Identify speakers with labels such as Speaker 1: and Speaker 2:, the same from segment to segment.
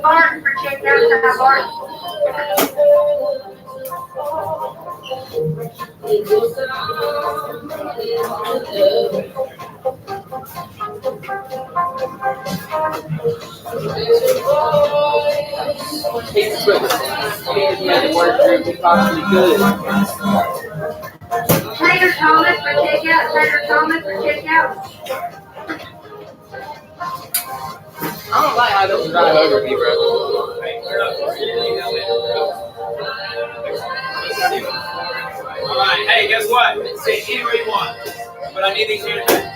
Speaker 1: Martin for checkout. Martin. Tater Thomas for checkout. Tater Thomas for checkout.
Speaker 2: I don't like how those drive over me, bro.
Speaker 3: Alright, hey, guess what? Say anywhere you want. But I need these here today.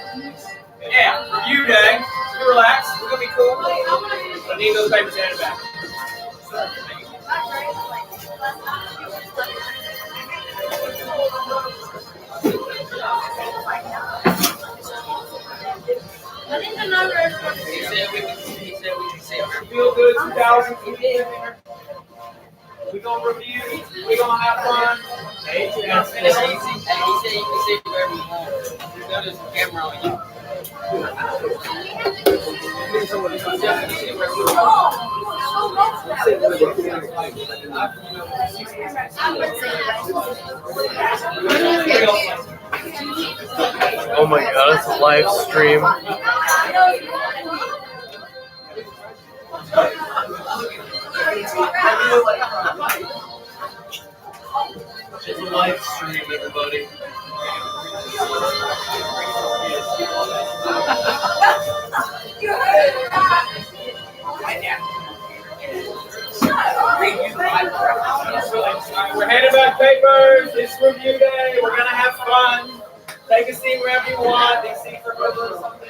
Speaker 3: Yeah, review day. You relax. We're gonna be cool. I need those papers handed back.
Speaker 2: He said we can see her.
Speaker 3: Feel good 2000. We're gonna review. We're gonna have fun. Hey,
Speaker 2: It's easy. And he said you can see wherever you want. There's no there's a camera on you.
Speaker 4: Oh my god, it's a live stream. It's a live stream, everybody.
Speaker 3: We're handing back papers. It's review day. We're gonna have fun. Take a seat wherever you want. These seats are good or something.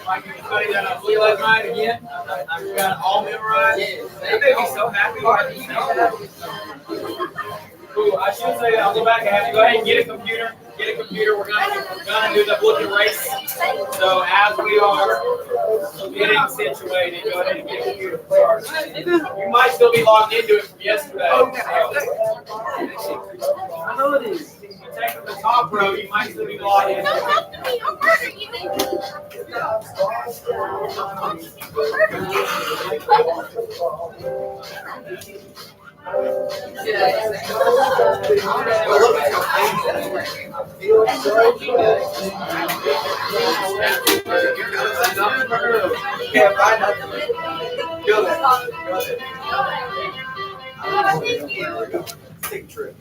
Speaker 3: Anybody done a flea last night again? I've got it all memorized. They made me so happy. Ooh, I should say that. I'll go back and have you go ahead and get a computer. Get a computer. We're gonna do the book and race. So as we are getting situated, go ahead and get a computer first. You might still be logged into it from yesterday. I know it is. If you take from the top row, you might still be logged in.
Speaker 1: Don't talk to me. I'll murder you.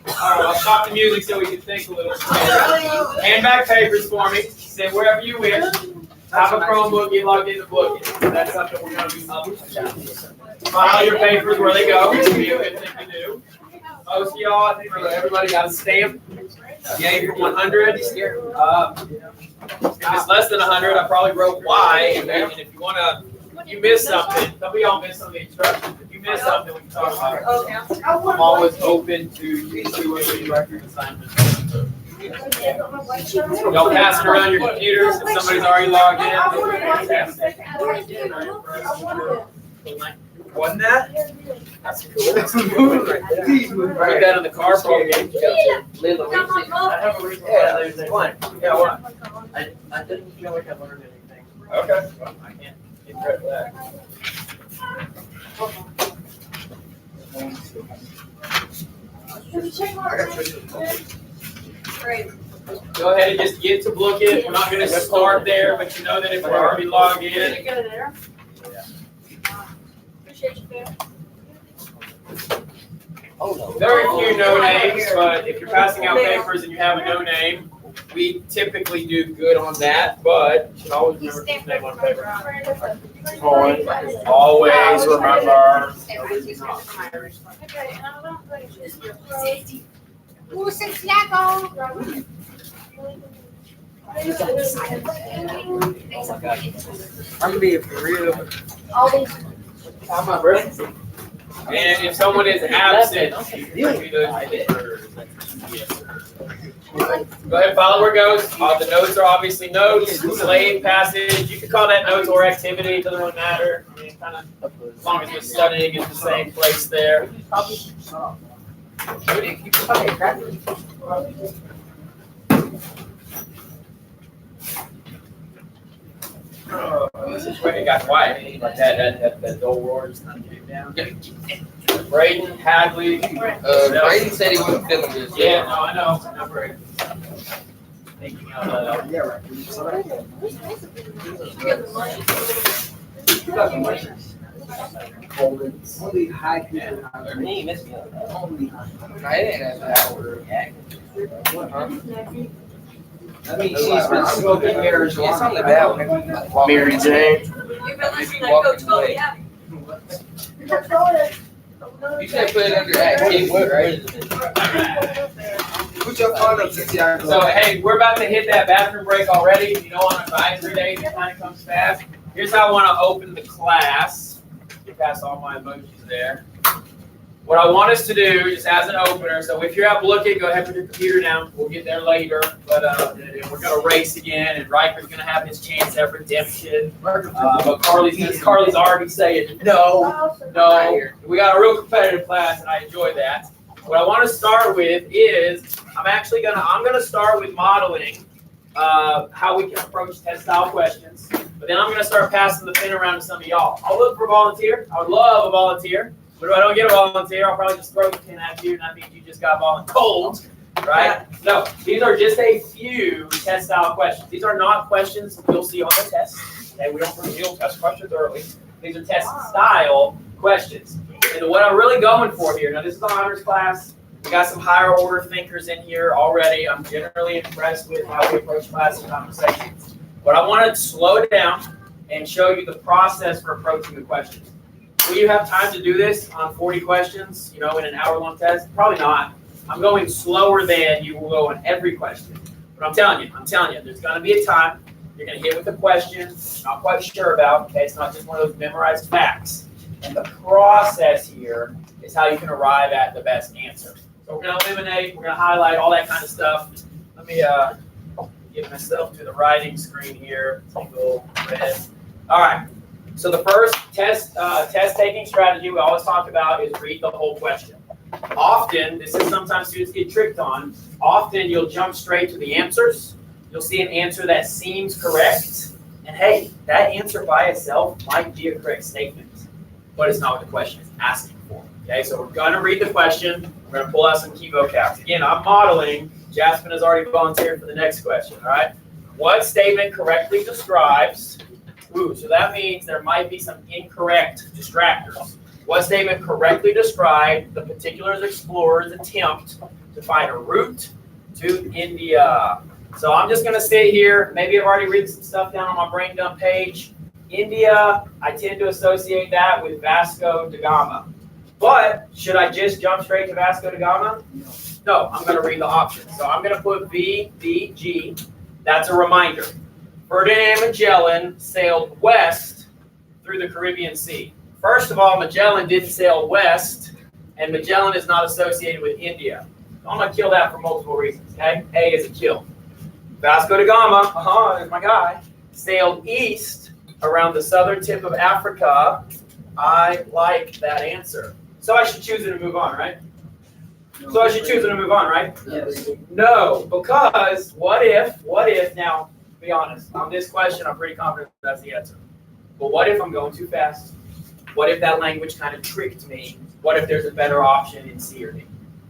Speaker 3: Alright, I'll stop the music so we can think a little. Hand back papers for me. Sit wherever you wish. Have a Chromebook, get logged into Book. That's something we're going to do. File your papers where they go. It'll be a good thing to do. Most of y'all, I think everybody got a stamp. Yay for 100. If it's less than 100, I probably wrote Y. And if you want to, if you miss something, some of y'all miss some of the instructions. If you miss something, we can talk about it. I'm always open to do a record assignment. Y'all passing around your computers if somebody's already logged in. Wasn't that? That's cool. That's a move right there. Put that in the car program.
Speaker 2: Yeah, there's one.
Speaker 3: Yeah, what?
Speaker 2: I didn't feel like I learned anything.
Speaker 3: Okay. Well, I can't get rid of that. Go ahead and just get to Blooket. We're not gonna start there, but you know that if we're already logged in.
Speaker 1: Go there. Appreciate you, Phil.
Speaker 3: Very few no names, but if you're passing out papers and you have a no name, we typically do good on that, but you should always remember to keep your name on paper. Always remember.
Speaker 5: Who says Yago?
Speaker 2: I'm gonna be for real.
Speaker 3: Come on, bro. And if someone is absent, you can do those. Go ahead, follow where it goes. The notes are obviously notes, slave passage. You can call that notes or activity. It doesn't really matter. I mean, kind of, as long as you're studying in the same place there. This is where it got quiet. Like that dull roar just kind of came down. Braden, Hadley.
Speaker 2: Brayden said he wasn't feeling good.
Speaker 3: Yeah, no, I know. No, Braden. Thinking out loud.
Speaker 6: Only high people.
Speaker 2: He missed me. I didn't have that order.
Speaker 6: I mean, she's been smoking marijuana.
Speaker 2: It's on the bell.
Speaker 4: Mary Jane.
Speaker 1: You've been listening to Coach Cole, yeah.
Speaker 2: You said put it under activity, right?
Speaker 6: Put your phone up, Santiago.
Speaker 3: So, hey, we're about to hit that bathroom break already. You know, on advisory days, it kind of comes fast. Here's how I want to open the class. Get past all my emojis there. What I want us to do, just as an opener, so if you're at Blooket, go ahead and put your computer down. We'll get there later. But we're going to race again, and Riker's going to have his chance at redemption. But Carly's already saying, no. We got a real competitive class, and I enjoy that. What I want to start with is, I'm going to start with modeling how we can approach test style questions. But then I'm going to start passing the pen around to some of y'all. I'll look for a volunteer. I would love a volunteer. But if I don't get a volunteer, I'll probably just throw the pen at you, and that means you just got voluntold, right? No, these are just a few test style questions. These are not questions you'll see on the test. Okay, we don't reveal test questions early. These are test style questions. And what I'm really going for here, now this is an honors class. We got some higher order thinkers in here already. I'm generally impressed with how we approach class and conversations. But I want to slow down and show you the process for approaching the questions. Will you have time to do this on 40 questions, in an hour-long test? Probably not. I'm going slower than you will go on every question. But I'm telling you, there's going to be a time you're going to hit with a question you're not quite sure about. Okay, it's not just one of those memorized facts. And the process here is how you can arrive at the best answer. So we're going to eliminate, we're going to highlight all that kind of stuff. Let me get myself to the writing screen here. Single red. All right. So the first test taking strategy we always talk about is read the whole question. Often, this is sometimes students get tricked on, often you'll jump straight to the answers. You'll see an answer that seems correct, and hey, that answer by itself might be a correct statement, but it's not what the question is asking for. Okay, so we're going to read the question. We're going to pull out some key vocabs. Again, I'm modeling. Jasmine has already volunteered for the next question, all right? What statement correctly describes... so that means there might be some incorrect distractors. What statement correctly described the particular explorer's attempt to find a route to India? So I'm just going to sit here. Maybe I've already written some stuff down on my brain dump page. India, I tend to associate that with Vasco da Gama. But should I just jump straight to Vasco da Gama? No, I'm going to read the options. So I'm going to put V, D, G. That's a reminder. Ferdinand Magellan sailed west through the Caribbean Sea. First of all, Magellan didn't sail west, and Magellan is not associated with India. So I'm going to kill that for multiple reasons, okay? A is a kill. Vasco da Gama, there's my guy, sailed east around the southern tip of Africa. I like that answer. So I should choose it and move on, right? So I should choose it and move on, right?
Speaker 6: Yes.
Speaker 3: No, because what if, now, be honest, on this question, I'm pretty confident that's the answer. But what if I'm going too fast? What if that language kind of tricked me? What if there's a better option in C or D?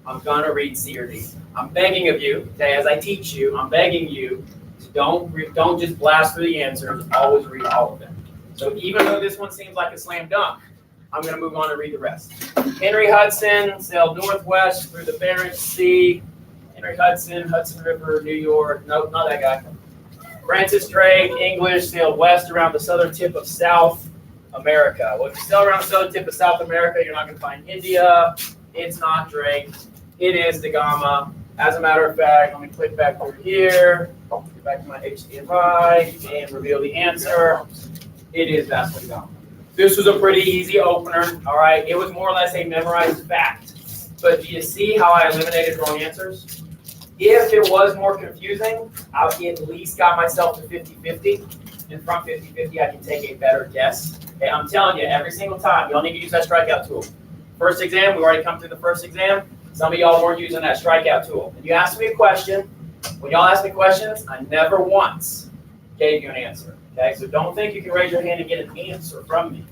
Speaker 3: I'm gonna read C or D. I'm begging of you, okay, as I teach you, I'm begging you to don't just blast through the answers, always read all of them. So even though this one seems like a slam dunk, I'm gonna move on and read the rest. Henry Hudson sailed northwest through the Bering Sea. Henry Hudson, Hudson River, New York. Nope, not that guy. Francis Drake, English, sailed west around the southern tip of South America. Well, if you sail around the southern tip of South America, you're not going to find India. It's not Drake. It is Da Gama. As a matter of fact, let me click back through here, get back to my HDMI, and reveal the answer. It is Vasco da Gama. This was a pretty easy opener, all right? It was more or less a memorized fact. But do you see how I eliminated wrong answers? If it was more confusing, I at least got myself to 50-50. And from 50-50, I can take a better guess. Okay, I'm telling you, every single time, y'all need to use that strikeout tool. First exam, we already come through the first exam. Some of y'all weren't using that strikeout tool. And you asked me a question. When y'all ask me questions, I never once gave you an answer. Okay, so don't think you can raise your hand and get an answer from me.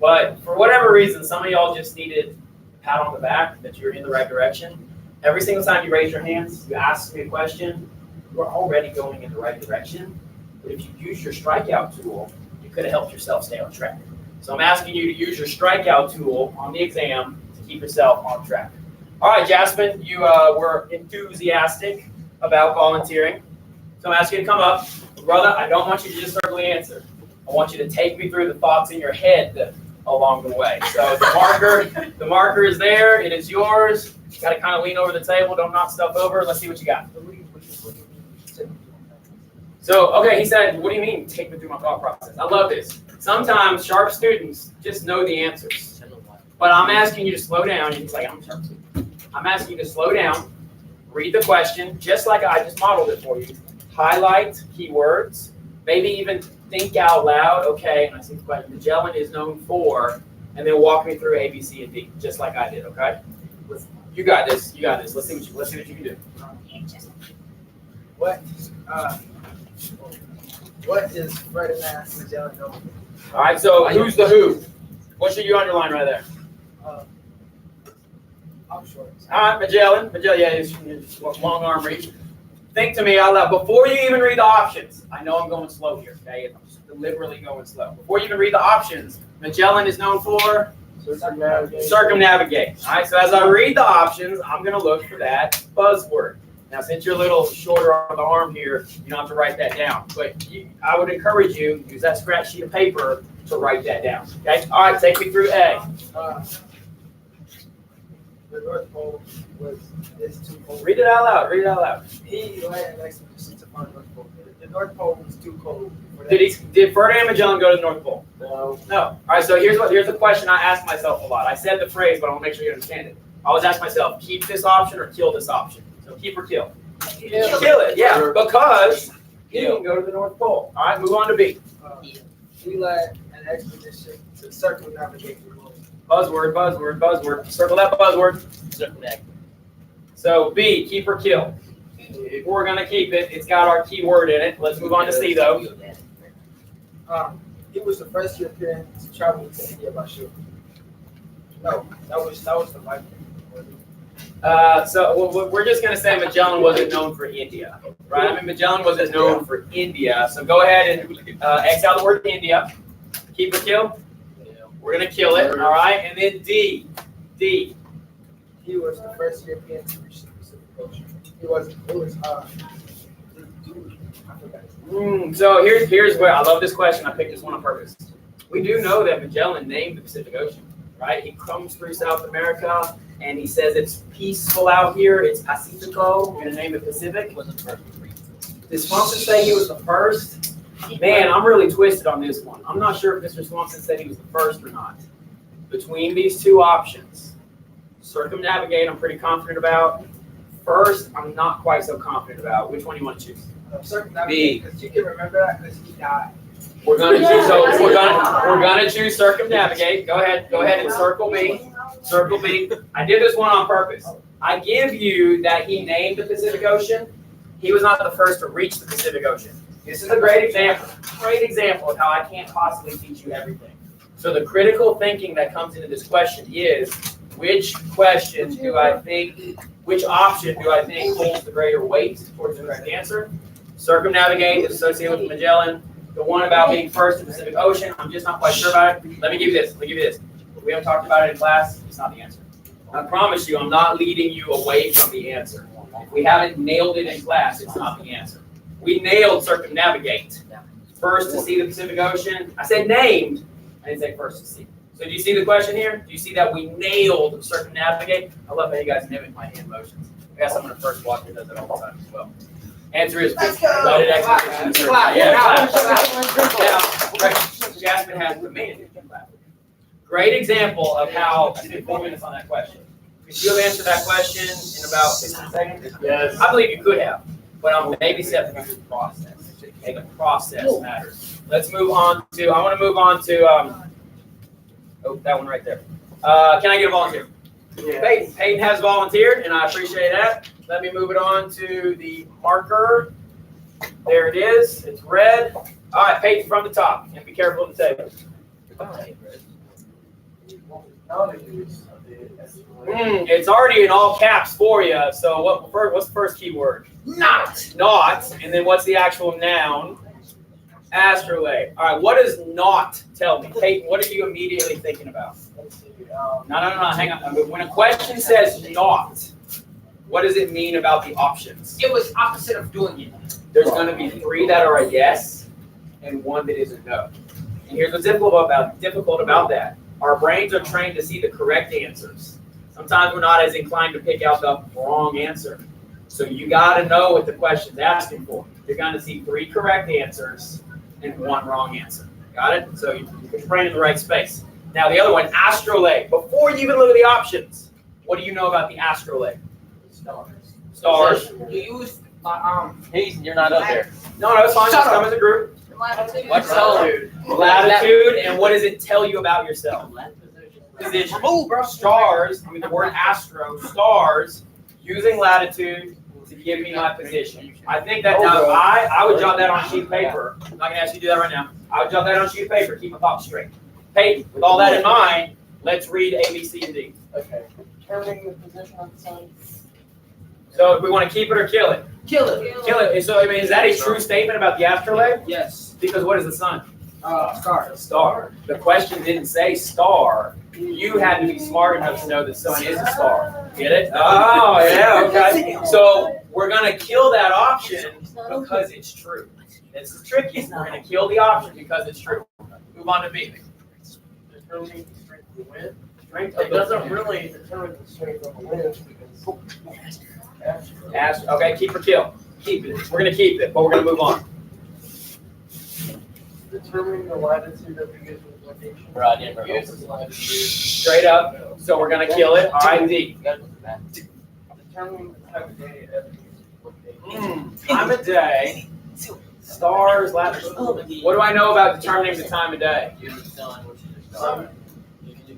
Speaker 3: But for whatever reason, some of y'all just needed a pat on the back that you're in the right direction. Every single time you raise your hands, you ask me a question, you're already going in the right direction. But if you use your strikeout tool, you could have helped yourself stay on track. So I'm asking you to use your strikeout tool on the exam to keep yourself on track. All right, Jasmine, you were enthusiastic about volunteering. So I'm asking you to come up. Brother, I don't want you to just circle the answer. I want you to take me through the thoughts in your head along the way. So the marker is there. It is yours. You got to kind of lean over the table. Don't knock stuff over. Let's see what you got. So, okay, he said, what do you mean, take me through my thought process? I love this. Sometimes sharp students just know the answers. But I'm asking you to slow down. He's like, I'm a sharp student. I'm asking you to slow down, read the question, just like I just modeled it for you. Highlight keywords, maybe even think out loud. Okay, and I see the question. Magellan is known for, and then walk me through A, B, C, and D, just like I did, okay? You got this. You got this. Let's see what you can do.
Speaker 6: What is Ferdinand Magellan known for?
Speaker 3: All right, so who's the who? What should you underline right there?
Speaker 6: I'm short.
Speaker 3: All right, Magellan, yeah, it's long arm reach. Think to me out loud before you even read the options. I know I'm going slow here, okay? I'm just deliberately going slow. Before you even read the options, Magellan is known for circumnavigate. All right, so as I read the options, I'm going to look for that buzzword. Now, since you're a little shorter on the arm here, you don't have to write that down. But I would encourage you to use that scratch sheet of paper to write that down. Okay? All right, take me through A.
Speaker 6: The North Pole is 2 poles.
Speaker 3: Read it out loud. Read it out loud.
Speaker 6: He landed next to the North Pole. The North Pole was too cold.
Speaker 3: Did Ferdinand Magellan go to the North Pole?
Speaker 6: No.
Speaker 3: No. All right, so here's the question I ask myself a lot. I said the phrase, but I want to make sure you understand it. I always ask myself, keep this option or kill this option. So keep or kill? Kill it, yeah, because he didn't go to the North Pole. All right, move on to B.
Speaker 6: We led an expedition to circumnavigate the world.
Speaker 3: Buzzword, buzzword, buzzword. Circle that buzzword.
Speaker 2: Circumnavigate.
Speaker 3: So B, keep or kill. If we're going to keep it, it's got our keyword in it. Let's move on to C, though.
Speaker 6: He was the first European to travel to India by ship. No, that was the Viking.
Speaker 3: So we're just going to say Magellan wasn't known for India, right? I mean, Magellan wasn't known for India. So go ahead and X out the word India. Keep or kill? We're going to kill it, all right? And then D. D.
Speaker 6: He was the first European to reach the Pacific Ocean.
Speaker 3: So here's where I love this question. I picked this one on purpose. We do know that Magellan named the Pacific Ocean, right? He comes through South America, and he says it's peaceful out here. It's Pacifico. We're going to name it Pacific. Did Swanson say he was the first? Man, I'm really twisted on this one. I'm not sure if Mr. Swanson said he was the first or not. Between these two options, circumnavigate, I'm pretty confident about. First, I'm not quite so confident about. Which one do you want to choose?
Speaker 6: Circumnavigate, because you can remember that because he died.
Speaker 3: We're gonna choose. So we're gonna choose circumnavigate. Go ahead and circle B. Circle B. I did this one on purpose. I give you that he named the Pacific Ocean. He was not the first to reach the Pacific Ocean. This is a great example of how I can't possibly teach you everything. So the critical thinking that comes into this question is, which question do I think, which option do I think holds the greater weight towards the correct answer? Circumnavigate is associated with Magellan. The one about being first in the Pacific Ocean, I'm just not quite sure about it. Let me give you this. If we haven't talked about it in class, it's not the answer. I promise you, I'm not leading you away from the answer. If we haven't nailed it in class, it's not the answer. We nailed circumnavigate. First to see the Pacific Ocean. I said named. I didn't say first to see. So do you see the question here? Do you see that we nailed circumnavigate? I love how you guys mimic my hand motions. We got someone in first block who does that all the time as well. Answer is guided execution. Yeah, clap. Now, Jasmine has demanded clap. Great example of how I spent 4 minutes on that question. Could you have answered that question in about 15 seconds?
Speaker 4: Yes.
Speaker 3: I believe you could have, but I'm maybe stepping through the process. Okay, the process matters. Let's move on to, I want to move on to, oh, that one right there. Can I get a volunteer? Peyton. Peyton has volunteered, and I appreciate that. Let me move it on to the marker. There it is. It's red. All right, Peyton from the top, and be careful of the table. It's already in all caps for you. So what's the first key word? Not. Not. And then what's the actual noun? Astrolabe. All right, what does not tell me? Peyton, what are you immediately thinking about? No, hang on. When a question says not, what does it mean about the options?
Speaker 2: It was opposite of doing it.
Speaker 3: There's going to be 3 that are a yes and 1 that is a no. And here's what's difficult about that. Our brains are trained to see the correct answers. Sometimes we're not as inclined to pick out the wrong answer. So you got to know what the question's asking for. You're going to see 3 correct answers and 1 wrong answer. Got it? So you put your brain in the right space. Now the other one, astrolabe. Before you even look at the options, what do you know about the astrolabe? Stars.
Speaker 2: You use
Speaker 4: Hazen, you're not up there.
Speaker 3: No, it's fine. Just come as a group.
Speaker 2: What's
Speaker 3: Latitude. Latitude, and what does it tell you about yourself? Position. Stars, I mean the word astro, stars, using latitude to give me my position. I think that now I would jot that on a sheet of paper. I'm not going to ask you to do that right now. I would jot that on a sheet of paper, keep my thoughts straight. Peyton, with all that in mind, let's read A, B, C, and D.
Speaker 6: Okay. Determining the position of the sun.
Speaker 3: So if we want to keep it or kill it?
Speaker 2: Kill it.
Speaker 3: Kill it. So I mean, is that a true statement about the astrolabe?
Speaker 2: Yes.
Speaker 3: Because what is the sun?
Speaker 2: Star.
Speaker 3: Star. The question didn't say star. You had to be smart enough to know the sun is a star. Get it? Oh, yeah, okay. So we're going to kill that option because it's true. It's the trickiest. We're going to kill the option because it's true. Move on to B.
Speaker 6: Determining the strength of the wind.
Speaker 3: Strength
Speaker 6: It
Speaker 3: of the
Speaker 6: doesn't really determine the strength of the wind because
Speaker 3: Okay, keep or kill. Keep it. We're going to keep it, but we're going to move on.
Speaker 6: determining the latitude of the given location.
Speaker 4: Bro, I didn't remember.
Speaker 6: Uses latitude.
Speaker 3: Straight up. So we're going to kill it. All right, D.
Speaker 6: Determining the time of day at every location.
Speaker 3: Time of day. Stars, latitude. What do I know about determining the time of day?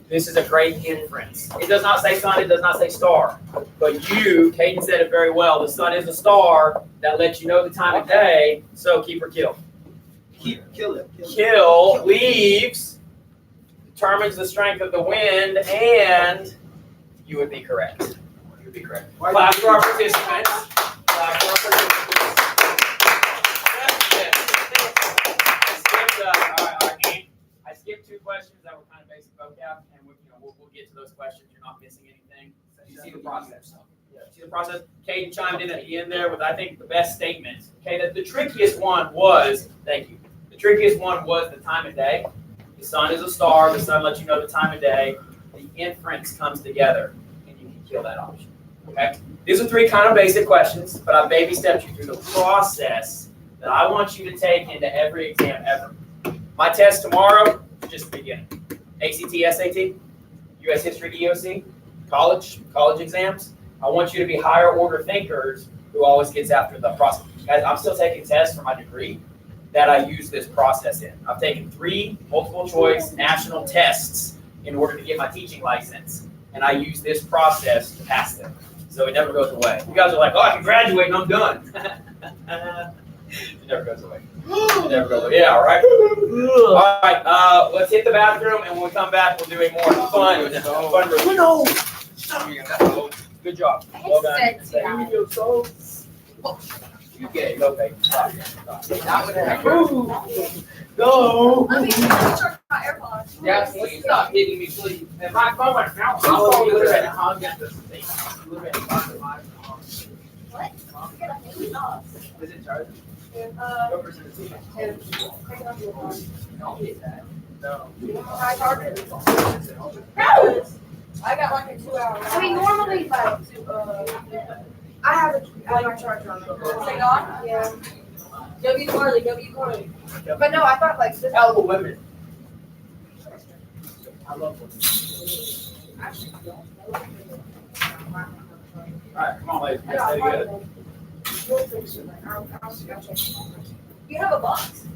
Speaker 3: This is a great inference. It does not say sun, it does not say star. But you, Caden said it very well, the sun is a star that lets you know the time of day, so keep or kill.
Speaker 2: Kill it.
Speaker 3: Kill leaves, determines the strength of the wind, and you would be correct. You would be correct. Clap for our participants. Clap for our participants. I skipped 2 questions that were kind of basic vocab, and we'll get to those questions. You're not missing anything. You see the process. You see the process. Caden chimed in at the end there with, I think, the best statement. Okay, the trickiest one was, thank you. The trickiest one was the time of day. The sun is a star. The sun lets you know the time of day. The inference comes together, and you can kill that option. Okay. These are 3 kind of basic questions, but I baby stepped you through the process that I want you to take into every exam ever. My test tomorrow, just the beginning. ACT, SAT, U.S. History, EOC, college exams. I want you to be higher order thinkers who always gets after the process. Guys, I'm still taking tests for my degree that I use this process in. I've taken 3 multiple choice national tests in order to get my teaching license, and I use this process to pass them. So it never goes away. You guys are like, oh, I can graduate and I'm done. It never goes away. It never goes away. Yeah, all right. All right, let's hit the bathroom, and when we come back, we'll do a more fun review.
Speaker 6: No.
Speaker 3: Good job. Well done.
Speaker 5: It's set down.
Speaker 3: You get it. Go, baby. Stop.
Speaker 6: Go.
Speaker 1: Let me charge my AirPods.
Speaker 2: Yeah, please stop hitting me, please.
Speaker 3: And my phone went down.
Speaker 6: Oh,
Speaker 3: You
Speaker 6: you
Speaker 3: live in
Speaker 6: live
Speaker 3: a hung at the state. You live in a fucking life.
Speaker 1: What? Get a new dog.
Speaker 3: Is it charged? What percent is it? Don't hit that. No.
Speaker 1: I charge it.
Speaker 3: No.
Speaker 1: I got like a 2 hour.
Speaker 5: I mean, normally, like,
Speaker 1: I have my charger on. Is it on? Yeah. W Corley. But no, I thought like this.
Speaker 3: Hell of a women. I love women. All right, come on, ladies. Let's stay together.
Speaker 1: You have a box?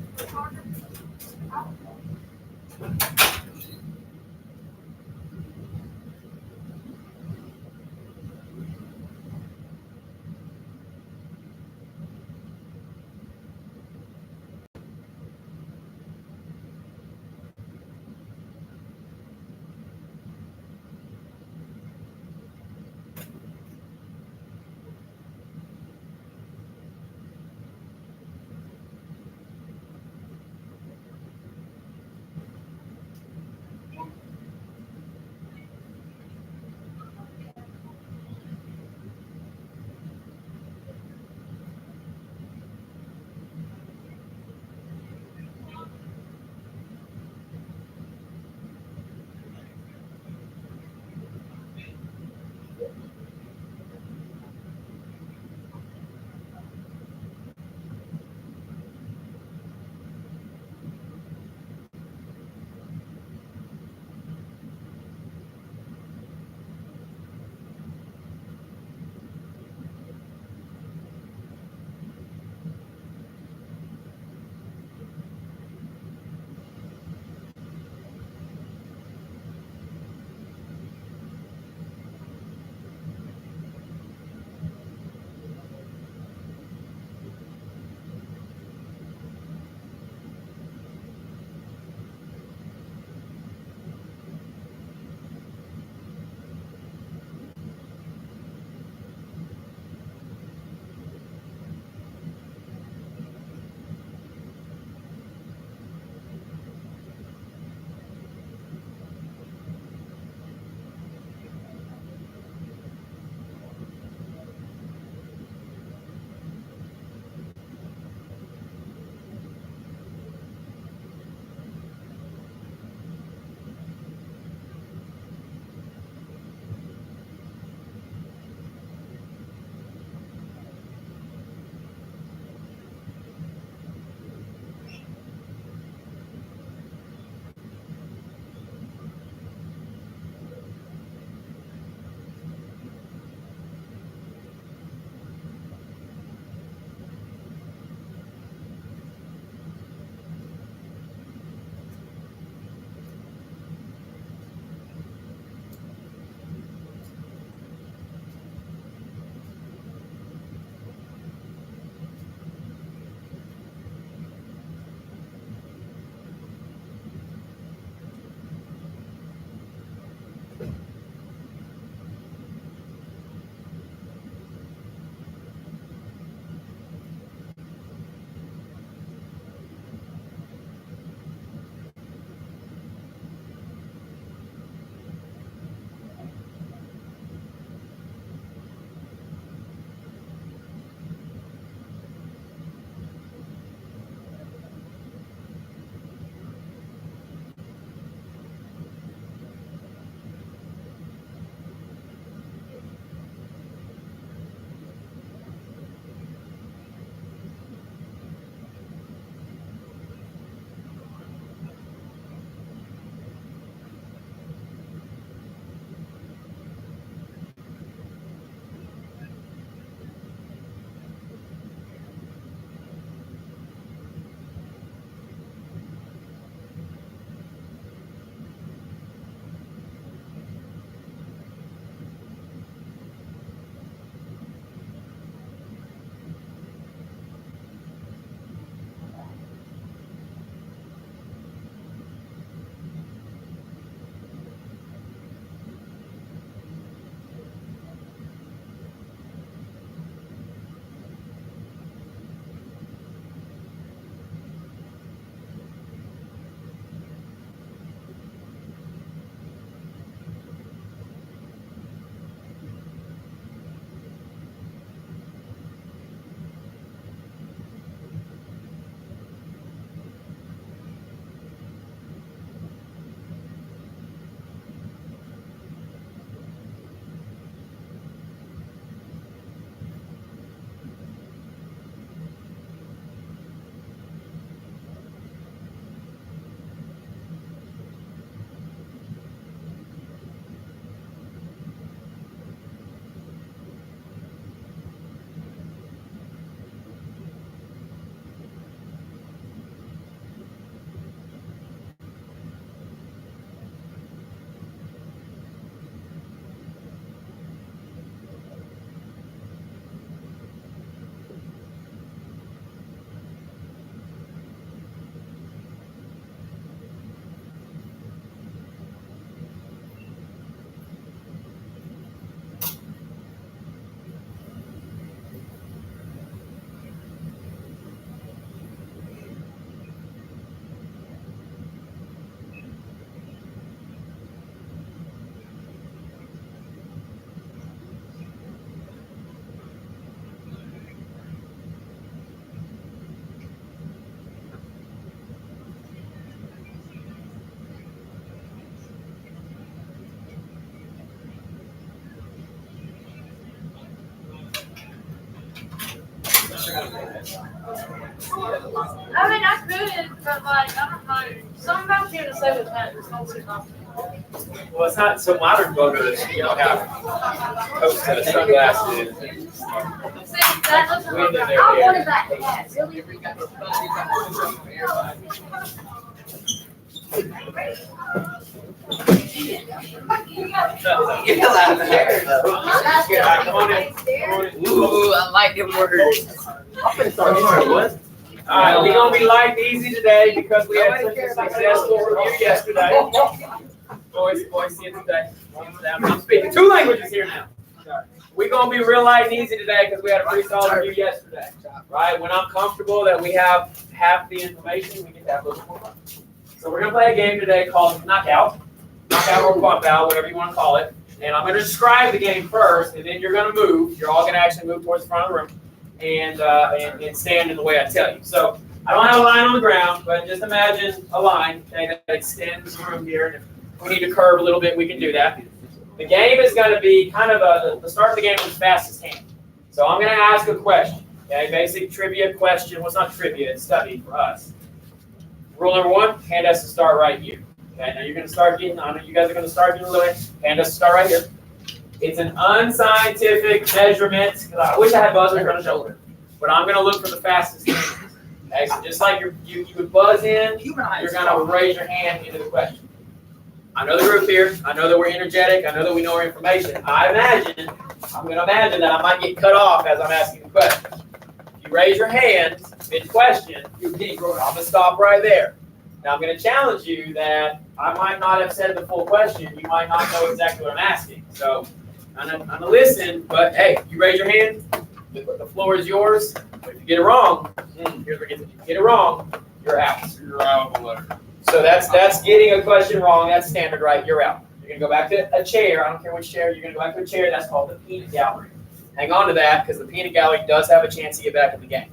Speaker 1: I mean, I could, but like, I don't know. Something about being a seventh man just don't seem like.
Speaker 3: Well, it's not so modern voters, you don't have coats and sunglasses.
Speaker 1: See, that doesn't look
Speaker 3: Wind in
Speaker 1: right.
Speaker 3: their
Speaker 1: I
Speaker 3: hair.
Speaker 1: wanted that hat, really.
Speaker 2: You're allowed to share.
Speaker 3: Yeah, come on in. Come on in.
Speaker 2: Ooh, I like them words.
Speaker 3: What? Alright, we're gonna be light and easy today because we had such a successful review yesterday. Boys, see it today. I'm speaking two languages here now. We're gonna be real light and easy today because we had a pretty solid review yesterday. Right? When I'm comfortable that we have half the information, we can have a little more fun. So we're gonna play a game today called Knockout. Knockout or Bump Out, whatever you want to call it. And I'm gonna describe the game first, and then you're gonna move. You're all gonna actually move towards the front of the room. And stand in the way I tell you. So I don't have a line on the ground, but just imagine a line that extends the room here. And if we need to curve a little bit, we can do that. The game is going to be kind of the start of the game is fastest hand. So I'm going to ask a question. Okay, basic trivia question. Well, it's not trivia, it's study for us. Rule number one, hand has to start right here. Okay, now you're going to start getting, I know you guys are going to start getting a little bit. Hand has to start right here. It's an unscientific measurement. I wish I had buzzers on the shoulder, but I'm going to look for the fastest hand. Okay, so just like you would buzz in, you're going to raise your hand into the question. I know the group here. I know that we're energetic. I know that we know our information. I'm going to imagine that I might get cut off as I'm asking the question. If you raise your hand mid-question, I'm going to stop right there. Now I'm going to challenge you that I might not have said the full question. You might not know exactly what I'm asking. So I'm going to listen, but hey, you raise your hand. The floor is yours. But if you get it wrong, here's what gets it. If you get it wrong, you're out.
Speaker 4: You're out of the letter.
Speaker 3: So that's getting a question wrong. That's standard, right? You're out. You're going to go back to a chair. I don't care which chair. You're going to go back to a chair. That's called the peanut gallery. Hang on to that because the peanut gallery does have a chance to get back in the game.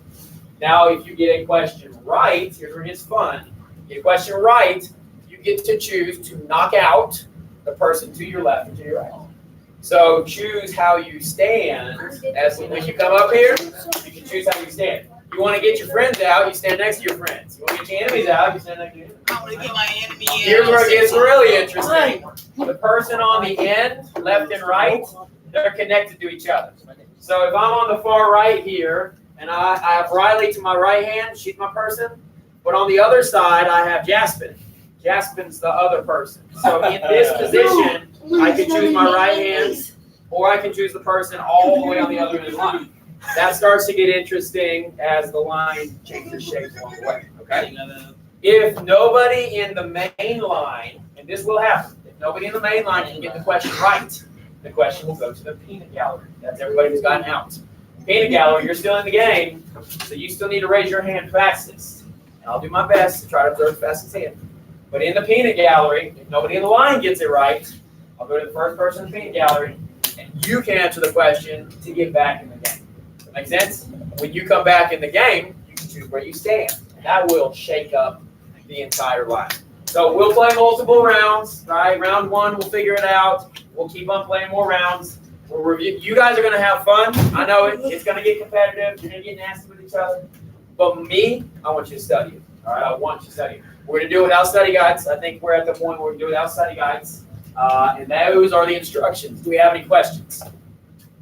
Speaker 3: Now, if you get a question right, here's where it gets fun. Get a question right, you get to choose to knock out the person to your left or to your right. So choose how you stand. As when you come up here, you can choose how you stand. You want to get your friends out, you stand next to your friends. You want to get your enemies out, you stand next to your enemies.
Speaker 2: I want to get my enemy in.
Speaker 3: Here's where it gets really interesting. The person on the end, left and right, they're connected to each other. So if I'm on the far right here, and I have Riley to my right hand, she's my person. But on the other side, I have Jaspin. Jaspin's the other person. So in this position, I can choose my right hand, or I can choose the person all the way on the other end of the line. That starts to get interesting as the line changes shape along the way. Okay. If nobody in the main line, and this will happen, if nobody in the main line can get the question right, the question will go to the peanut gallery. That's everybody who's gotten out. Peanut gallery, you're still in the game, so you still need to raise your hand fastest. And I'll do my best to try to observe fastest hand. But in the peanut gallery, if nobody in the line gets it right, I'll go to the first person in the peanut gallery, and you can answer the question to get back in the game. Does that make sense? When you come back in the game, you can choose where you stand. And that will shake up the entire line. So we'll play multiple rounds, right? Round one, we'll figure it out. We'll keep on playing more rounds. We'll review. You guys are going to have fun. I know it's going to get competitive. You're going to get nasty with each other. But me, I want you to study it. All right, I want you to study it. We're going to do it without study guides. I think we're at the point where we can do it without study guides. And those are the instructions. Do we have any questions?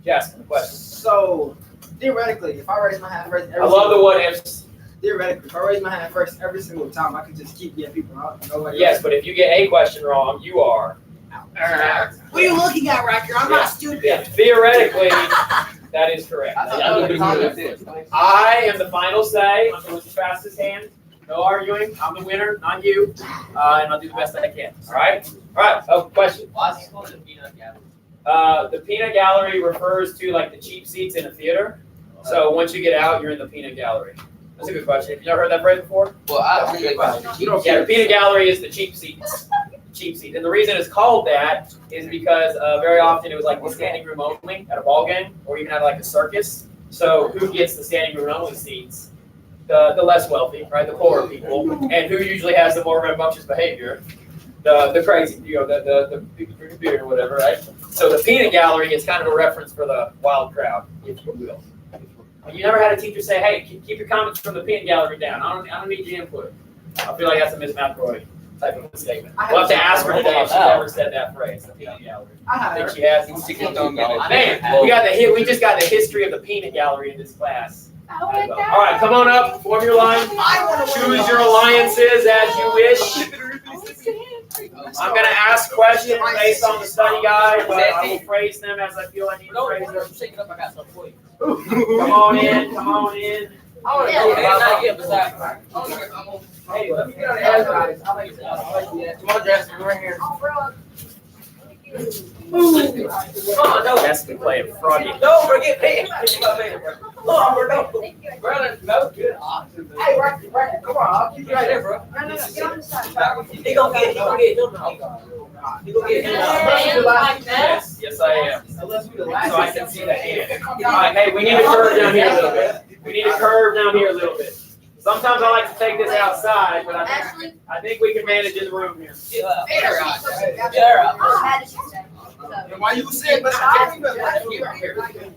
Speaker 3: Jasmine, questions?
Speaker 6: So, theoretically, if I raise my hand first,
Speaker 3: I love the what ifs.
Speaker 6: Theoretically, if I raise my hand first every single time, I could just keep getting people out. Nobody
Speaker 3: Yes, but if you get a question wrong, you are
Speaker 6: out.
Speaker 2: What are you looking at, Riker? I'm not stupid.
Speaker 3: Yeah, theoretically, that is correct. I am the final say on who's the fastest hand. No arguing. I'm the winner, not you. And I'll do the best that I can. All right? All right. Oh, question.
Speaker 2: Why is it called the peanut gallery?
Speaker 3: The peanut gallery refers to like the cheap seats in a theater. So once you get out, you're in the peanut gallery. That's a good question. Have you ever heard that phrase before?
Speaker 2: Well, I really
Speaker 3: Yeah, the peanut gallery is the cheap seats. Cheap seat. And the reason it's called that is because very often it was like the standing room only at a ball game or even at like a circus. So who gets the standing room only seats? The less wealthy, right? The poorer people. And who usually has the more rambunctious behavior? The crazy, the people drinking beer or whatever, right? So the peanut gallery is kind of a reference for the wild crowd, if you will. You never had a teacher say, "Hey, keep your comments from the peanut gallery down. I don't need your input." I feel like that's a Miss McElroy type of statement. We'll have to ask her today if she's ever said that phrase, the peanut gallery.
Speaker 6: I
Speaker 3: I think
Speaker 6: have.
Speaker 3: she has.
Speaker 2: Stick your tongue in it.
Speaker 3: Man, we just got the history of the peanut gallery in this class.
Speaker 5: Oh my God.
Speaker 3: All right, come on up, form your line. Choose your alliances as you wish. I'm gonna ask questions based on the study guide, but I will phrase them as I feel I need to
Speaker 2: Don't
Speaker 3: phrase
Speaker 2: worry,
Speaker 3: them.
Speaker 2: I'm shaking up. I got something for you.
Speaker 3: Come on in, come on in.
Speaker 2: Okay, not yet, besides.
Speaker 3: Hey, let me get on the
Speaker 6: Guys,
Speaker 3: other
Speaker 6: I like that. Come on, Justin, we're here.
Speaker 1: Oh, bro.
Speaker 2: Come on, no.
Speaker 3: That's been playing froggy.
Speaker 2: No, bro, get paid. Come on, bro, no. Bro, no, good.
Speaker 6: Hey, right, come on, I'll keep you right there, bro.
Speaker 1: No, get on the side.
Speaker 2: He gonna get him now. He gonna get him now.
Speaker 3: Yes, yes I am.
Speaker 6: Unless we the
Speaker 3: So
Speaker 6: last.
Speaker 3: I can see the hand. All right, hey, we need to curve down here a little bit. We need to curve down here a little bit. Sometimes I like to take this outside, but
Speaker 1: Ashley.
Speaker 3: I think we can manage in the room here.
Speaker 2: Yeah.
Speaker 1: Yeah. Oh, I had to say.
Speaker 6: And why you said, but I can't even like you.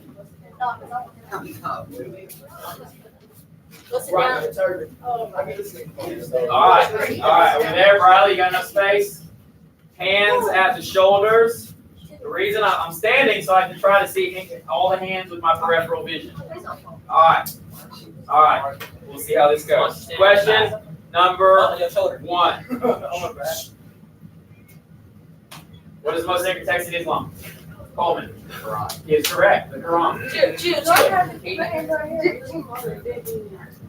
Speaker 1: Listen
Speaker 6: Right,
Speaker 1: down.
Speaker 6: it's over.
Speaker 1: Oh,
Speaker 6: I get this thing.
Speaker 3: All right, over there, Riley, you got enough space? Hands at the shoulders. The reason I'm standing so I can try to see all the hands with my peripheral vision. All right, we'll see how this goes. Question number
Speaker 2: On your shoulder.
Speaker 3: 1.
Speaker 6: Oh, my bad.
Speaker 3: What is the most sacred text in Islam? Coleman. He is correct, the Quran.
Speaker 1: Do I have to keep my hands right here?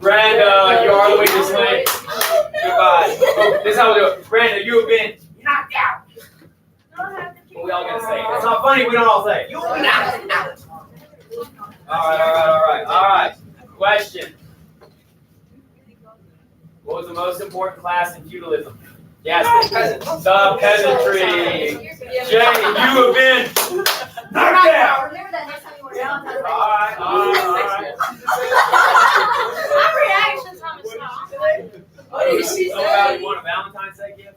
Speaker 3: Brenda, you are the weakest link. Goodbye. Oh, this is how we do it. Brenda, you have been knocked out. What we all gotta say? It's not funny, we don't all say it. You've been knocked out. All right. Question. What was the most important class in feudalism? Yes, the peasantry. Jay, you have been knocked out.
Speaker 1: Remember that next time you were down.
Speaker 3: All right.
Speaker 5: My reaction time is not.
Speaker 2: What did she
Speaker 3: So, Val,
Speaker 2: say?
Speaker 3: you want a Valentine's Day gift?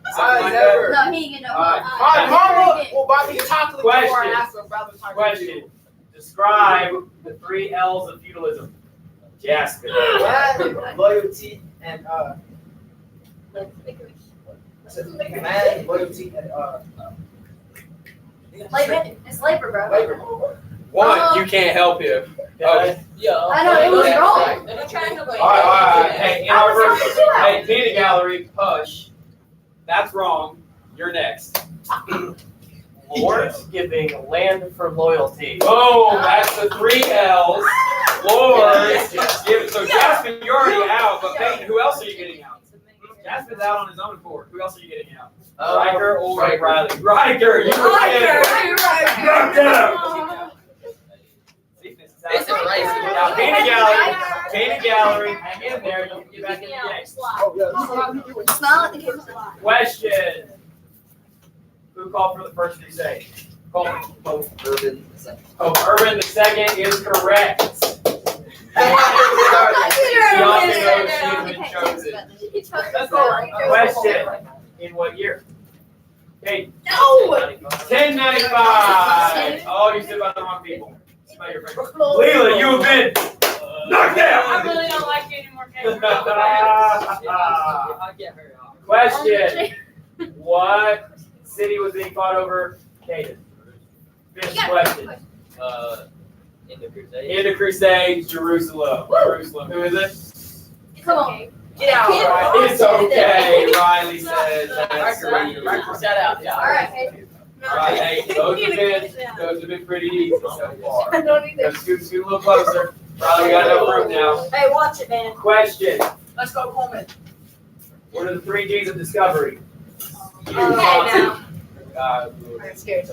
Speaker 6: I
Speaker 3: Something like
Speaker 6: never.
Speaker 3: that?
Speaker 1: No, he ain't getting no.
Speaker 3: All right.
Speaker 6: My mama will buy me chocolate before I
Speaker 3: Question.
Speaker 6: ask her about the time.
Speaker 3: Question. Describe the 3 L's of feudalism. Jasper.
Speaker 6: Man, loyalty, and man, loyalty, and
Speaker 1: It's labor, bro.
Speaker 6: labor.
Speaker 3: 1, you can't help him. Okay.
Speaker 2: Yeah.
Speaker 1: I know, it was wrong.
Speaker 2: Let me try and go.
Speaker 3: All right. Hey, in
Speaker 1: I
Speaker 3: our
Speaker 1: was
Speaker 3: version,
Speaker 1: trying to do
Speaker 3: hey, peanut gallery, hush. That's wrong. You're next. Lord.
Speaker 4: Giving land for loyalty.
Speaker 3: Oh, that's the 3 L's. Lord. So Jasmine, you're already out, but Peyton, who else are you getting out? Jasmine's out on his own accord. Who else are you getting out? Riker or Riley? Riker, you were knocked out. See, this is how
Speaker 2: This is racist.
Speaker 3: Now, peanut gallery, hang in there. You can get back in the game.
Speaker 6: Oh, yeah.
Speaker 1: Smile at the camera.
Speaker 3: Question. Who called for the first crusade? Coleman.
Speaker 2: Urban.
Speaker 3: Urban II is correct.
Speaker 1: Let's go.
Speaker 3: Question. In what year? Okay.
Speaker 1: No.
Speaker 3: 1095. Oh, you stood by the wrong people. Smell your friend. Leela, you have been knocked
Speaker 5: I
Speaker 3: out.
Speaker 5: really don't like you anymore, Kate.
Speaker 2: I get her out.
Speaker 3: Question. What city was being fought over Canaan? Fifth question.
Speaker 2: In the crusade.
Speaker 3: In the Crusades, Jerusalem. Jerusalem. Who is it?
Speaker 1: Come on.
Speaker 2: Get out.
Speaker 3: It's okay, Riley says.
Speaker 2: Riker, shout out.
Speaker 1: All right, hey.
Speaker 3: All right, hey, those have been pretty easy so far.
Speaker 1: I don't need
Speaker 3: Let's scoot a little closer. Riley, we got enough room now.
Speaker 1: Hey, watch it, man.
Speaker 3: Question.
Speaker 6: Let's go, Coleman.
Speaker 3: What are the 3 G's of discovery?
Speaker 1: now.
Speaker 3: God,
Speaker 1: I'm scared.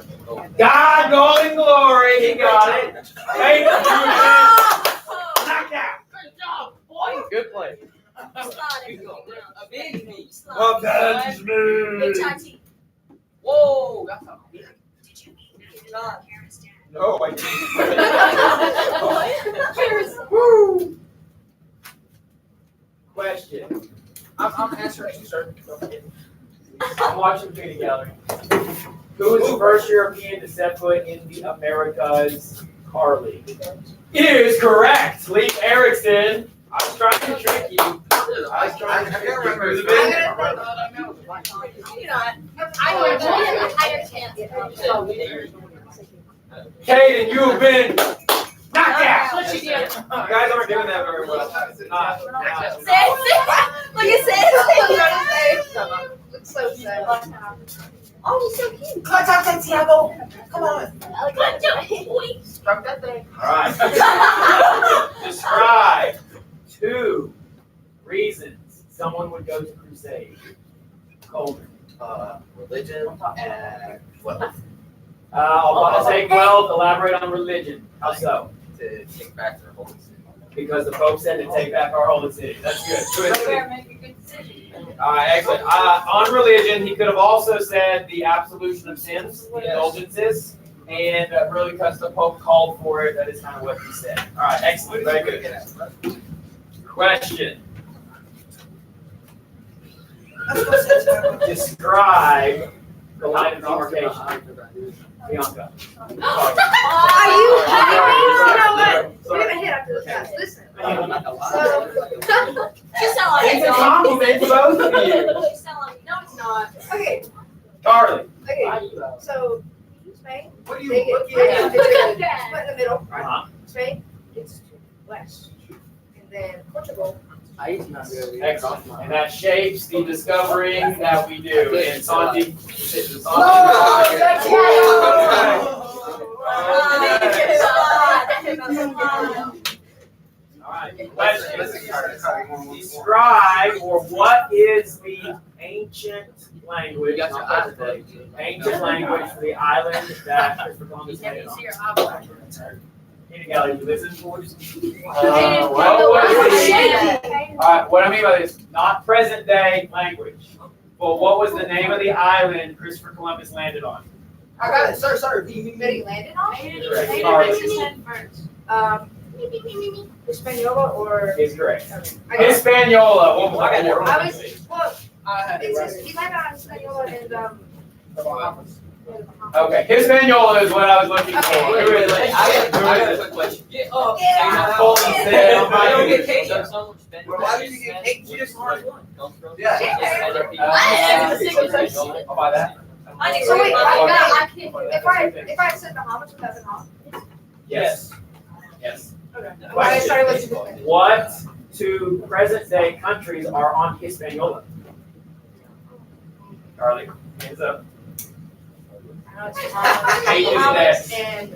Speaker 3: God, gold, and glory. He got it. Hey, you knocked out.
Speaker 5: Good job, boy.
Speaker 4: Good play.
Speaker 2: A big piece.
Speaker 3: Well done, Smooth.
Speaker 2: Whoa. That's a big.
Speaker 3: No, I didn't.
Speaker 1: Cheers.
Speaker 3: Question.
Speaker 6: I'm answering you, sir.
Speaker 3: I'm watching Peanut Gallery. Who was the first European to set foot in the Americas? Carly is correct. Leif Erikson. I was trying to trick you. I was trying to trick you. Who's the big-
Speaker 1: You know,
Speaker 5: I would have a higher chance.
Speaker 3: Caden, you have been knocked out.
Speaker 5: What you do?
Speaker 3: You guys aren't doing that very well.
Speaker 1: Look at Sam. Looks so sad. Oh, he's so cute.
Speaker 6: Come on, Santiago. Come on.
Speaker 1: Stroke that thing.
Speaker 3: All right. Describe 2 reasons someone would go to crusade. Coleman.
Speaker 6: Religion and wealth.
Speaker 3: I'll want to take wealth, elaborate on religion. How so?
Speaker 6: To take back their holy city.
Speaker 3: Because the Pope said to take back our holy city. That's good. Good.
Speaker 5: Make a good decision.
Speaker 3: All right, excellent. On religion, he could have also said the absolution of sins, the indulgences, and really because the Pope called for it, that is kind of what he said. All right, excellent. Very good. Question. Describe the line of demarcation. Bianca.
Speaker 1: Are you kidding me? You know what? We're gonna hit after this class. Listen.
Speaker 5: You sound like
Speaker 3: It's a compliment to both of you.
Speaker 5: You sound like, no, it's not.
Speaker 1: Okay,
Speaker 3: Carly.
Speaker 1: okay. So Spain,
Speaker 6: What do
Speaker 1: they
Speaker 6: you
Speaker 1: get
Speaker 6: look
Speaker 1: split
Speaker 6: at?
Speaker 1: in the middle.
Speaker 3: Uh-huh.
Speaker 1: Spain gets to west, and then Portugal.
Speaker 3: Excellent. And that shapes the discovering that we do. And Santi. All right. Question. Describe or what is the ancient language? Ancient language for the island that Christopher Columbus landed on. Hey, Gally, you listen for us? What was the? All right. What I mean by this, not present day language. Well, what was the name of the island Christopher Columbus landed on?
Speaker 6: I got it, sir.
Speaker 1: That he landed on? Hispaniola or?
Speaker 3: Is correct.
Speaker 1: I guess.
Speaker 3: Hispaniola. One more.
Speaker 1: I was, well, he landed on Hispaniola and,
Speaker 3: Okay, Hispaniola is what I was looking for. Who is it?
Speaker 2: I got a quick question.
Speaker 3: Colton said, I'm
Speaker 6: I don't
Speaker 3: right
Speaker 6: get
Speaker 3: here.
Speaker 6: cake.
Speaker 2: So someone spend.
Speaker 6: Well, why did you get cake? You just want one.
Speaker 2: Yeah.
Speaker 3: I'll buy that.
Speaker 1: so wait, if I said Bahamas, would that be Bahamas?
Speaker 3: Yes. Yes.
Speaker 1: Okay. Why I started listening.
Speaker 3: What 2 present day countries are on Hispaniola? Charlie, hands up.
Speaker 1: Bahamas and,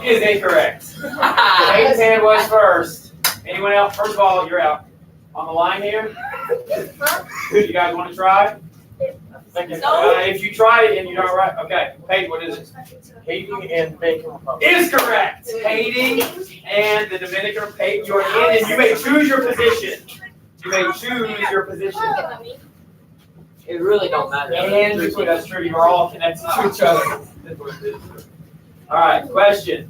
Speaker 3: Is incorrect. Hayden's hand was first. Anyone else? First of all, you're out. On the line here? You guys want to try? If you try it and you're not right, okay. Hayden, what is it?
Speaker 4: Haiti and Dominican Republic.
Speaker 3: Is correct. Haiti and the Dominican Republic. You're in, and you may choose your position. You may choose your position.
Speaker 2: It really don't matter.
Speaker 3: And that's true. You're all connected to each other. That's what it is. All right. Question.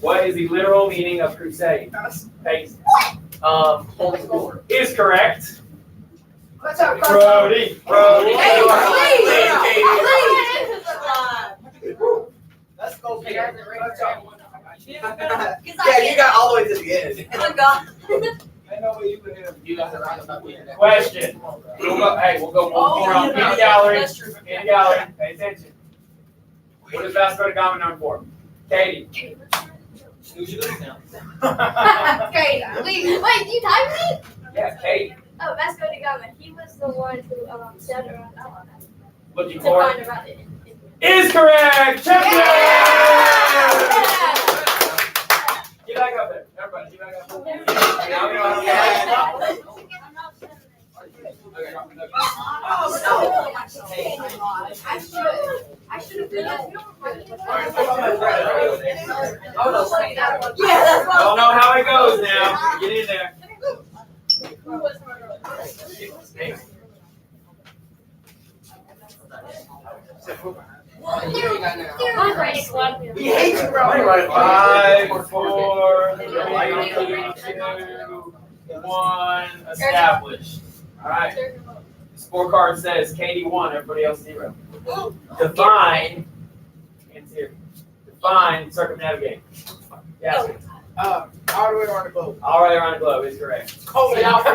Speaker 3: What is the literal meaning of crusade? Pace.
Speaker 4: Holy War.
Speaker 3: Is correct.
Speaker 1: What's up,
Speaker 3: Brody. Brody.
Speaker 1: Hey,
Speaker 6: Let's go.
Speaker 1: Yeah,
Speaker 6: Yeah, you got all the way to the end.
Speaker 1: Oh, God.
Speaker 6: I know where you can hit him. You got to rock about me.
Speaker 3: Question. We'll go one more round. In the gallery. In the gallery. Pay attention. What is Vasco da Gama known for? Katie.
Speaker 2: Snooze your now.
Speaker 1: Okay, leave.
Speaker 5: Wait, you timed me?
Speaker 3: Yeah, Katie.
Speaker 5: Oh, Vasco da Gama. He was the one who sailed around
Speaker 3: Looking
Speaker 5: to
Speaker 3: for.
Speaker 5: find a route.
Speaker 3: Is correct. Champion. Get back up there. Everybody, get back up there. Now we don't have to-
Speaker 1: I should have been.
Speaker 3: I don't know how it goes now. Get in there.
Speaker 6: We hate you, bro.
Speaker 3: 5, 4, 3, 2, 1. Established. All right. The scorecard says Katie 1, everybody else 0. Define in Hands here. Define circumnavigate. Yes.
Speaker 6: All the way around the globe.
Speaker 3: All right around the globe is correct.
Speaker 6: Coleman,
Speaker 3: Coleman, you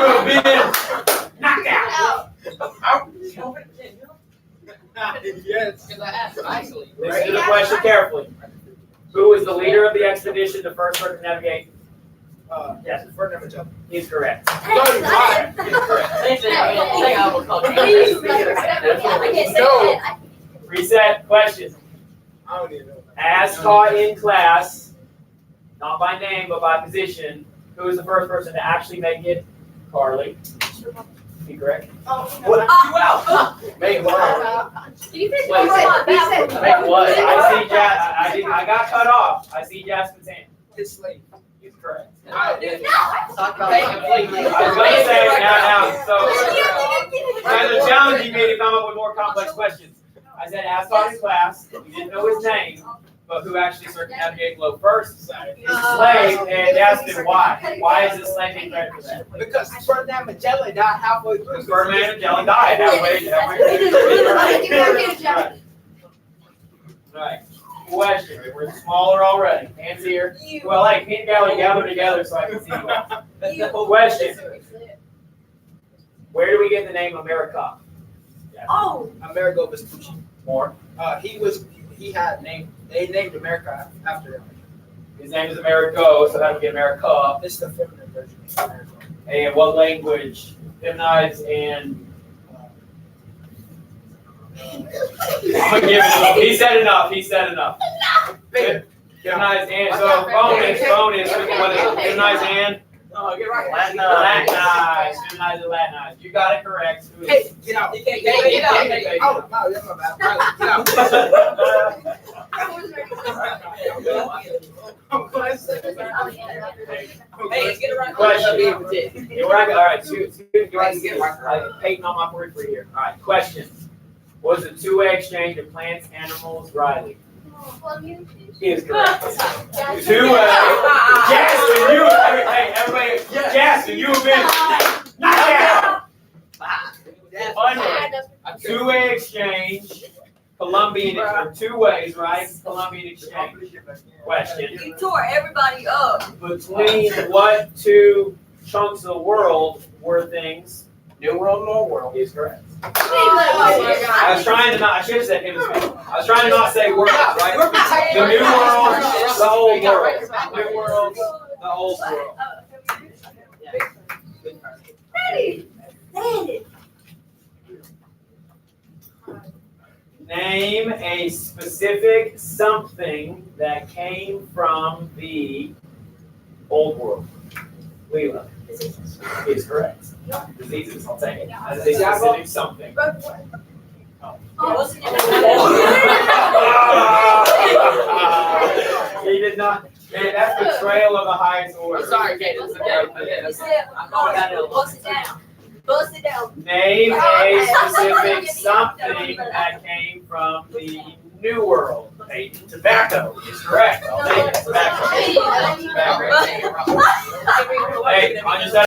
Speaker 3: have been knocked out.
Speaker 6: Yes.
Speaker 2: Because I asked nicely.
Speaker 3: Listen to the question carefully. Who was the leader of the expedition to first circumnavigate? Yes,
Speaker 6: Ferdinand Magellan.
Speaker 3: he's correct.
Speaker 5: Hey,
Speaker 3: He's correct.
Speaker 2: They say I will call
Speaker 5: I can't say that.
Speaker 3: Reset question.
Speaker 6: I don't even know.
Speaker 3: As taught in class, not by name but by position, who was the first person to actually make it? Carly. Be correct.
Speaker 6: What?
Speaker 5: You
Speaker 6: out. Made what?
Speaker 5: You think
Speaker 3: Wait,
Speaker 4: Make what?
Speaker 3: I got cut off. I see Jasmine's hand.
Speaker 6: His slave.
Speaker 3: He's correct.
Speaker 2: Talk about it completely.
Speaker 3: I was going to say now, so rather than challenging me to come up with more complex questions, I said as taught in class, we didn't know his name, but who actually circumnavigated the globe first? It's a slave, and Jasmine, why? Why is this slave being credited for that?
Speaker 6: Because Ferdinand Magellan died halfway through.
Speaker 3: Ferdinand Magellan died halfway. Right. Question. We're smaller already. Hands here. Well, hey, Pete and Gally, gather together so I can see you. Question. Where do we get the name America?
Speaker 5: Oh,
Speaker 6: Amerigo Vespucci.
Speaker 3: More.
Speaker 6: He had named. They named America after him.
Speaker 3: His name is Americo, so how do we get America?
Speaker 6: It's the feminine version of America.
Speaker 3: And what language? Feminized and. I'm gonna give it enough. He said enough. He said enough. Feminized and so bonus. What is it? Feminized and
Speaker 6: Get right.
Speaker 3: Latinized. Feminized and Latinized. You got it correct.
Speaker 6: Hey, get out.
Speaker 2: Get out.
Speaker 6: Oh, no, that's my bad. Riley, get out.
Speaker 2: Hey, let's get it right.
Speaker 3: Question. All right, Peyton on my board for you here. All right, question. Was it two-way exchange of plants, animals, Riley? He is correct. Two-way. Jasmine, you. Hey, everybody. Jasmine, you have been knocked out. Two-way exchange. Colombian. Two ways, right? Colombian exchange. Question.
Speaker 1: You tore everybody up.
Speaker 3: Between what two chunks of the world were things? New World and Old World. He is correct. I was trying to not. I should have said him as well. I was trying to not say world, right? The New World, the Old World. New World, the Old World. Name a specific something that came from the Old World. Leela. Is correct. Diseases, I'll take it. As a specific something. He did not. Man, that's betrayal of the highest order.
Speaker 2: I'm sorry, Kate. It's okay.
Speaker 1: Bust it down.
Speaker 3: Name a specific something that came from the New World. Peyton, tobacco is correct. I'll take it. Tobacco. Tobacco. Hey, on your side.